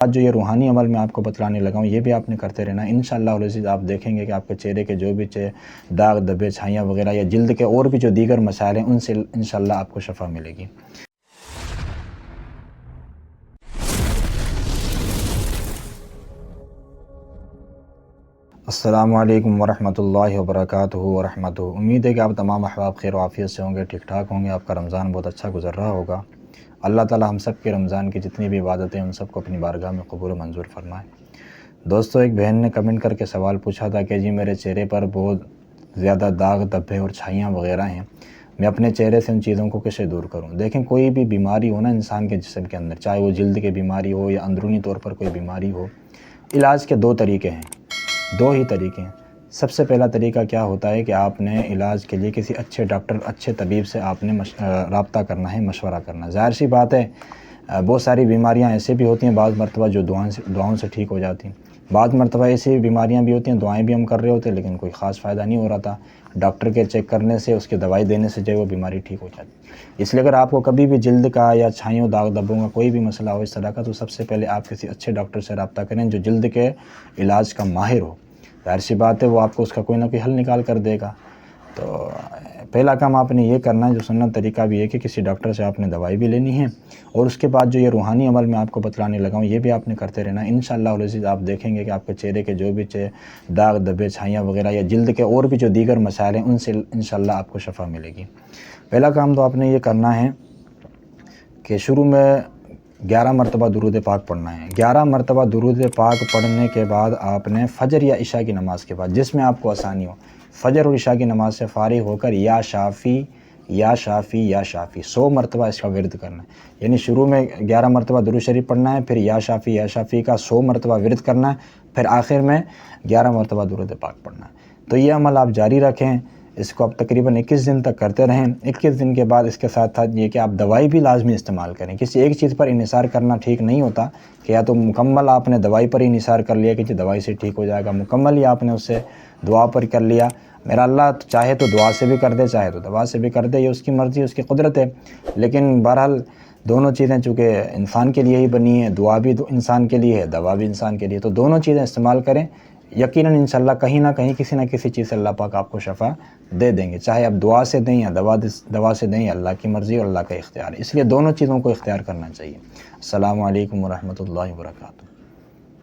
آج جو یہ روحانی عمل میں آپ کو بتلانے لگا ہوں یہ بھی آپ نے کرتے رہنا انشاءاللہ العزیز۔ آپ دیکھیں گے کہ آپ کے چہرے کے جو بھی داغ دبے چھائیاں وغیرہ یا جلد کے اور بھی جو دیگر مسائل ہیں ان سے انشاءاللہ آپ کو شفا ملے گی۔ السلام علیکم ورحمۃ اللہ وبرکاتہ امید ہے کہ آپ تمام احباب خیر و عافیت سے ہوں گے، ٹھیک ٹھاک ہوں گے، آپ کا رمضان بہت اچھا گزر رہا ہوگا۔ اللہ تعالی ہم سب کے رمضان کی جتنی بھی عبادتیں ان سب کو اپنی بارگاہ میں قبول و منظور فرمائے۔ دوستو، ایک بہن نے کمنٹ کر کے سوال پوچھا تھا کہ جی میرے چہرے پر بہت زیادہ داغ دھبے اور چھائیاں وغیرہ ہیں، میں اپنے چہرے سے ان چیزوں کو کیسے دور کروں؟ دیکھیں، کوئی بھی بیماری ہو نا انسان کے جسم کے اندر، چاہے وہ جلد کی بیماری ہو یا اندرونی طور پر کوئی بیماری ہو، علاج کے دو طریقے ہیں، دو ہی طریقے ہیں۔ سب سے پہلا طریقہ کیا ہوتا ہے کہ آپ نے علاج کے لیے کسی اچھے ڈاکٹر، اچھے طبیب سے آپ نے رابطہ کرنا ہے، مشورہ کرنا ہے۔ ظاہر سی بات ہے، بہت ساری بیماریاں ایسے بھی ہوتی ہیں بعض مرتبہ جو دعاؤں سے ٹھیک ہو جاتی ہیں، بعض مرتبہ ایسی بیماریاں بھی ہوتی ہیں دعائیں بھی ہم کر رہے ہوتے ہیں لیکن کوئی خاص فائدہ نہیں ہو رہا تھا، ڈاکٹر کے چیک کرنے سے، اس کی دوائی دینے سے جو ہے وہ بیماری ٹھیک ہو جاتی۔ اس لیے اگر آپ کو کبھی بھی جلد کا یا چھائیوں داغ دھبوں کا کوئی بھی مسئلہ ہو اس طرح کا، تو سب سے پہلے آپ کسی اچھے ڈاکٹر سے رابطہ کریں جو جلد کے علاج کا ماہر ہو۔ ظاہر سی بات ہے وہ آپ کو اس کا کوئی نہ کوئی حل نکال کر دے گا۔ تو پہلا کام آپ نے یہ کرنا ہے، جو سنت طریقہ بھی ہے کہ کسی ڈاکٹر سے آپ نے دوائی بھی لینی ہے، اور اس کے بعد جو یہ روحانی عمل میں آپ کو بتلانے لگا ہوں یہ بھی آپ نے کرتے رہنا انشاءاللہ العزیز۔ آپ دیکھیں گے کہ آپ کے چہرے کے جو بھی داغ دبے چھائیاں وغیرہ یا جلد کے اور بھی جو دیگر مسائل ہیں ان سے انشاءاللہ آپ کو شفا ملے گی۔ پہلا کام تو آپ نے یہ کرنا ہے کہ شروع میں 11 مرتبہ درود پاک پڑھنا ہے۔ 11 مرتبہ درود پاک پڑھنے کے بعد آپ نے فجر یا عشاء کی نماز کے بعد، جس میں آپ کو آسانی ہو، فجر اور عشاء کی نماز سے فارغ ہو کر یا شافی یا شافی یا شافی 100 مرتبہ اس کا ورد کرنا ہے۔ یعنی شروع میں 11 مرتبہ درود شریف پڑھنا ہے، پھر یا شافی کا 100 مرتبہ ورد کرنا ہے، پھر آخر میں 11 مرتبہ درود پاک پڑھنا ہے۔ تو یہ عمل آپ جاری رکھیں، اس کو آپ تقریباً 21 دن تک کرتے رہیں۔ 21 دن کے بعد اس کے ساتھ ساتھ یہ کہ آپ دوائی بھی لازمی استعمال کریں۔ کسی ایک چیز پر انحصار کرنا ٹھیک نہیں ہوتا کہ یا تو مکمل آپ نے دوائی پر ہی انحصار کر لیا کہ جی دوائی سے ٹھیک ہو جائے گا، مکمل ہی آپ نے اس سے دعا پر کر لیا۔ میرا اللہ چاہے تو دعا سے بھی کر دے، چاہے تو دوا سے بھی کر دے، یہ اس کی مرضی، اس کی قدرت ہے۔ لیکن بہرحال دونوں چیزیں چونکہ انسان کے لیے ہی بنی ہیں، دعا بھی انسان کے لیے ہے، دوا بھی انسان کے لیے، تو دونوں چیزیں استعمال کریں۔ یقیناً انشاءاللہ کہیں نہ کہیں کسی نہ کسی چیز سے اللہ پاک آپ کو شفا دے دیں گے، چاہے آپ دعا سے دیں یا دوا سے دیں، یا اللہ کی مرضی اور اللہ کا اختیار ہے۔ اس لیے دونوں چیزوں کو اختیار کرنا چاہیے۔ السلام علیکم ورحمۃ اللہ وبرکاتہ۔